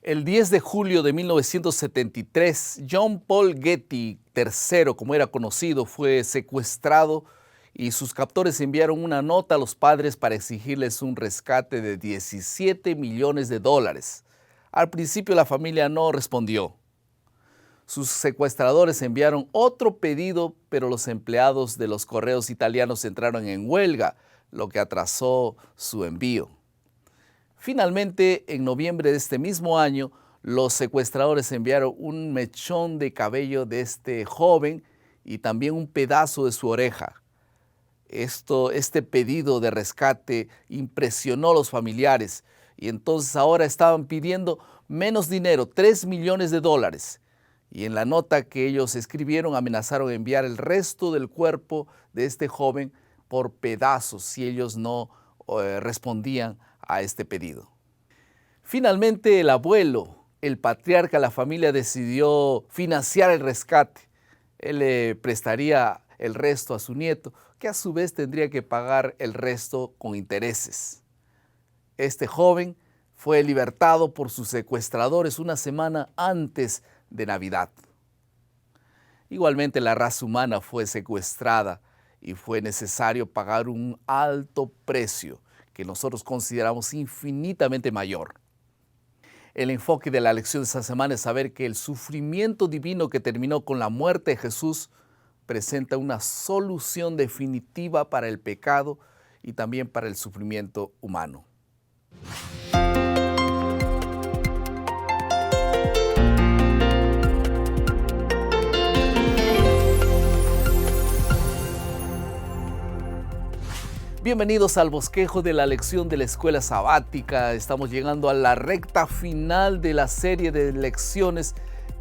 El 10 de julio de 1973, John Paul Getty III, como era conocido, fue secuestrado y sus captores enviaron una nota a los padres para exigirles un rescate de 17 millones de dólares. Al principio la familia no respondió. Sus secuestradores enviaron otro pedido, pero los empleados de los correos italianos entraron en huelga, lo que atrasó su envío. Finalmente, en noviembre de este mismo año, los secuestradores enviaron un mechón de cabello de este joven y también un pedazo de su oreja. Este pedido de rescate impresionó a los familiares y entonces ahora estaban pidiendo menos dinero, 3 millones de dólares. Y en la nota que ellos escribieron amenazaron enviar el resto del cuerpo de este joven por pedazos si ellos no respondían a este pedido. Finalmente el abuelo, el patriarca de la familia, decidió financiar el rescate. Él le prestaría el resto a su nieto, que a su vez tendría que pagar el resto con intereses. Este joven fue libertado por sus secuestradores una semana antes de Navidad. Igualmente la raza humana fue secuestrada y fue necesario pagar un alto precio que nosotros consideramos infinitamente mayor. El enfoque de la lección de esta semana es saber que el sufrimiento divino que terminó con la muerte de Jesús presenta una solución definitiva para el pecado y también para el sufrimiento humano. Bienvenidos al bosquejo de la lección de la escuela sabática. Estamos llegando a la recta final de la serie de lecciones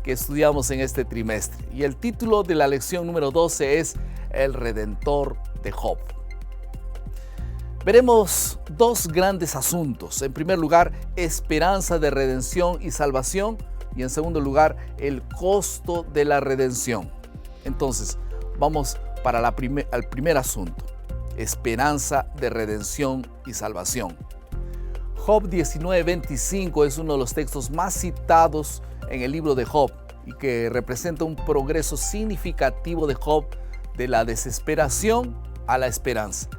que estudiamos en este trimestre. Y el título de la lección número 12 es El Redentor de Job. Veremos dos grandes asuntos. En primer lugar, esperanza de redención y salvación. Y en segundo lugar, el costo de la redención. Entonces, vamos para el primer asunto. Esperanza de redención y salvación. Job 19:25 es uno de los textos más citados en el libro de Job y que representa un progreso significativo de Job de la desesperación a la esperanza.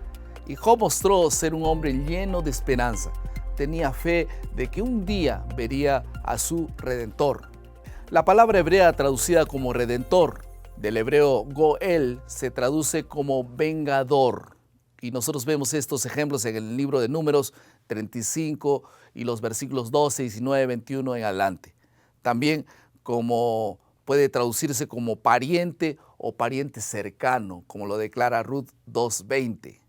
Y Job mostró ser un hombre lleno de esperanza. Tenía fe de que un día vería a su Redentor. La palabra hebrea traducida como Redentor, del hebreo Goel, se traduce como vengador. Y nosotros vemos estos ejemplos en el libro de Números 35 y los versículos 12, 19, 21 en adelante. También puede traducirse como pariente o pariente cercano, como lo declara Ruth 2:20.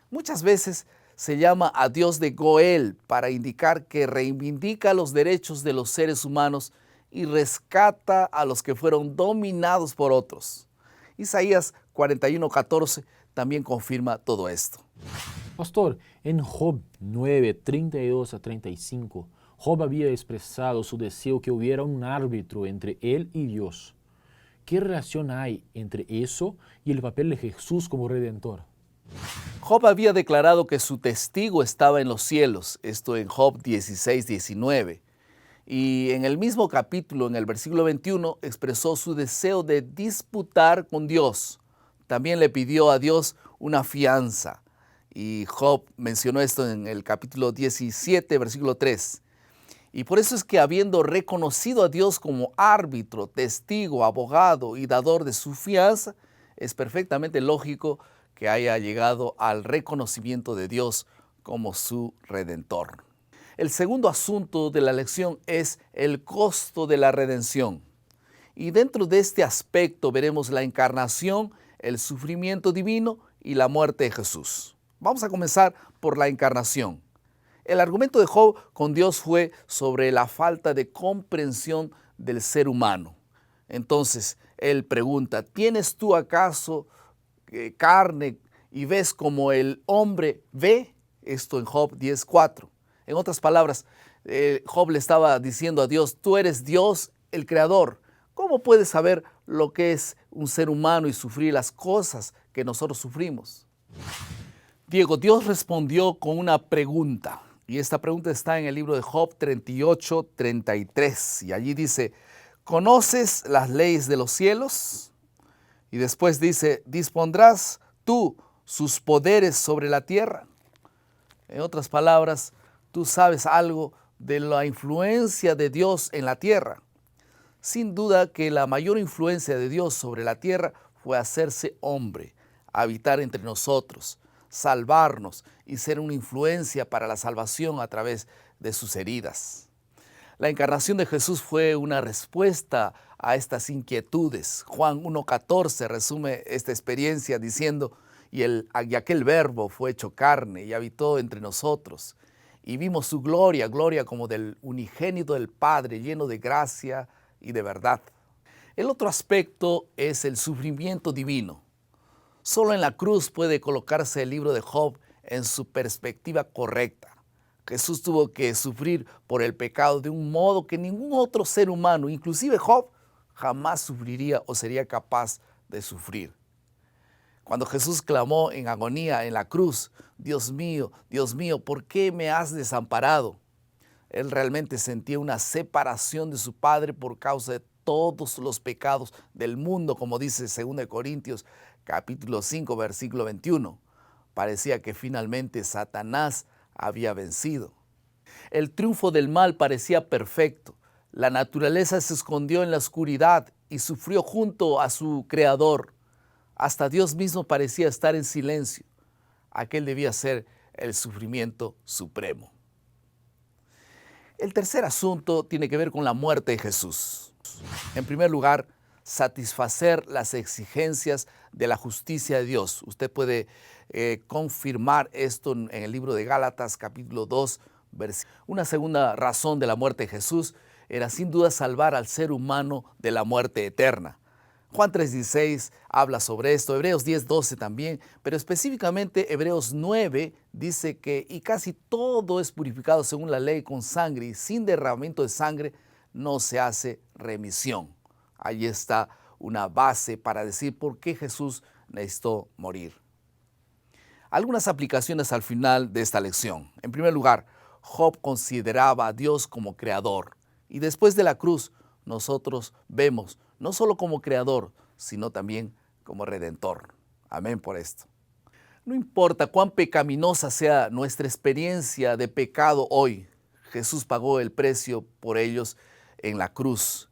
Muchas veces se llama a Dios de Goel para indicar que reivindica los derechos de los seres humanos y rescata a los que fueron dominados por otros. Isaías 41:14 también confirma todo esto. Pastor, en Job 9, 32 a 35, Job había expresado su deseo que hubiera un árbitro entre él y Dios. ¿Qué relación hay entre eso y el papel de Jesús como Redentor? Job había declarado que su testigo estaba en los cielos, esto en Job 16:19. Y en el mismo capítulo, en el versículo 21, expresó su deseo de disputar con Dios. También le pidió a Dios una fianza. Y Job mencionó esto en el capítulo 17, versículo 3. Y por eso es que habiendo reconocido a Dios como árbitro, testigo, abogado y dador de su fianza, es perfectamente lógico que haya llegado al reconocimiento de Dios como su Redentor. El segundo asunto de la lección es el costo de la redención. Y dentro de este aspecto veremos la encarnación, el sufrimiento divino y la muerte de Jesús. Vamos a comenzar por la encarnación. El argumento de Job con Dios fue sobre la falta de comprensión del ser humano. Entonces, él pregunta, ¿tienes tú acaso carne y ves como el hombre ve? Esto en Job 10:4. En otras palabras, Job le estaba diciendo a Dios, tú eres Dios, el creador. ¿Cómo puedes saber lo que es un ser humano y sufrir las cosas que nosotros sufrimos? Diego, Dios respondió con una pregunta. Y esta pregunta está en el libro de Job 38:33. Y allí dice, ¿conoces las leyes de los cielos? Y después dice, ¿dispondrás tú sus poderes sobre la tierra? En otras palabras, tú sabes algo de la influencia de Dios en la tierra. Sin duda que la mayor influencia de Dios sobre la tierra fue hacerse hombre, habitar entre nosotros, salvarnos y ser una influencia para la salvación a través de sus heridas. La encarnación de Jesús fue una respuesta a estas inquietudes. Juan 1:14 resume esta experiencia diciendo, y aquel verbo fue hecho carne y habitó entre nosotros. Y vimos su gloria, gloria como del unigénito del Padre, lleno de gracia y de verdad. El otro aspecto es el sufrimiento divino. Solo en la cruz puede colocarse el libro de Job en su perspectiva correcta. Jesús tuvo que sufrir por el pecado de un modo que ningún otro ser humano, inclusive Job, jamás sufriría o sería capaz de sufrir. Cuando Jesús clamó en agonía en la cruz, Dios mío, ¿por qué me has desamparado? Él realmente sentía una separación de su Padre por causa de todos los pecados del mundo, como dice 2 Corintios capítulo 5, versículo 21. Parecía que finalmente Satanás había vencido. El triunfo del mal parecía perfecto. La naturaleza se escondió en la oscuridad y sufrió junto a su Creador. Hasta Dios mismo parecía estar en silencio. Aquel debía ser el sufrimiento supremo. El tercer asunto tiene que ver con la muerte de Jesús. En primer lugar, satisfacer las exigencias de la justicia de Dios. Usted puede confirmar esto en el libro de Gálatas capítulo 2. Una segunda razón de la muerte de Jesús era sin duda salvar al ser humano de la muerte eterna. Juan 3:16 habla sobre esto, Hebreos 10:12 también, pero específicamente Hebreos 9 dice que y casi todo es purificado según la ley con sangre y sin derramamiento de sangre no se hace remisión. Allí está una base para decir por qué Jesús necesitó morir. Algunas aplicaciones al final de esta lección. En primer lugar, Job consideraba a Dios como creador. Y después de la cruz, nosotros vemos no solo como creador, sino también como redentor. Amén por esto. No importa cuán pecaminosa sea nuestra experiencia de pecado hoy, Jesús pagó el precio por ellos en la cruz.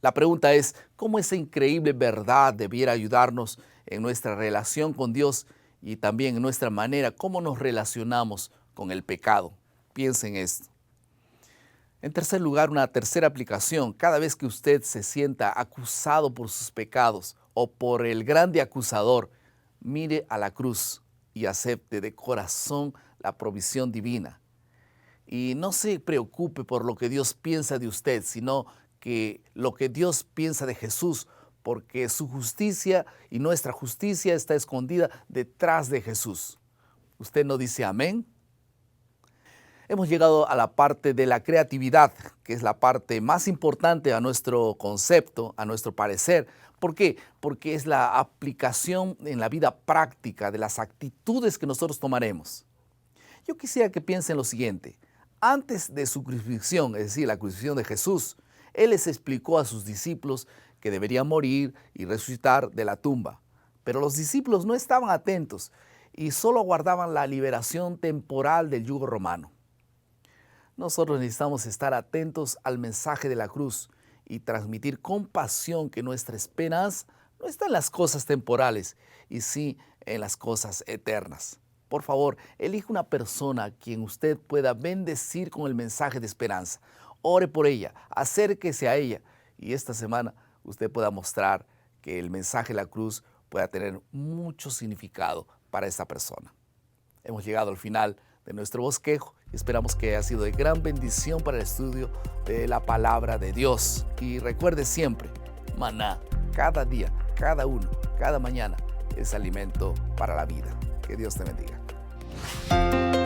La pregunta es, ¿cómo esa increíble verdad debiera ayudarnos en nuestra relación con Dios y también en nuestra manera, cómo nos relacionamos con el pecado? Piensen en esto. En tercer lugar, una tercera aplicación. Cada vez que usted se sienta acusado por sus pecados o por el grande acusador, mire a la cruz y acepte de corazón la provisión divina. Y no se preocupe por lo que Dios piensa de usted, sino que lo que Dios piensa de Jesús, porque su justicia y nuestra justicia está escondida detrás de Jesús. ¿Usted no dice amén? Hemos llegado a la parte de la creatividad, que es la parte más importante a nuestro concepto, a nuestro parecer. ¿Por qué? Porque es la aplicación en la vida práctica de las actitudes que nosotros tomaremos. Yo quisiera que piensen lo siguiente. Antes de su crucifixión, es decir, la crucifixión de Jesús, Él les explicó a sus discípulos que deberían morir y resucitar de la tumba. Pero los discípulos no estaban atentos y solo aguardaban la liberación temporal del yugo romano. Nosotros necesitamos estar atentos al mensaje de la cruz y transmitir con pasión que nuestra esperanza no está en las cosas temporales y sí en las cosas eternas. Por favor, elija una persona a quien usted pueda bendecir con el mensaje de esperanza. Ore por ella, acérquese a ella y esta semana usted pueda mostrar que el mensaje de la cruz pueda tener mucho significado para esa persona. Hemos llegado al final de nuestro bosquejo y esperamos que haya sido de gran bendición para el estudio de la palabra de Dios. Y recuerde siempre, maná, cada día, cada uno, cada mañana es alimento para la vida. Que Dios te bendiga.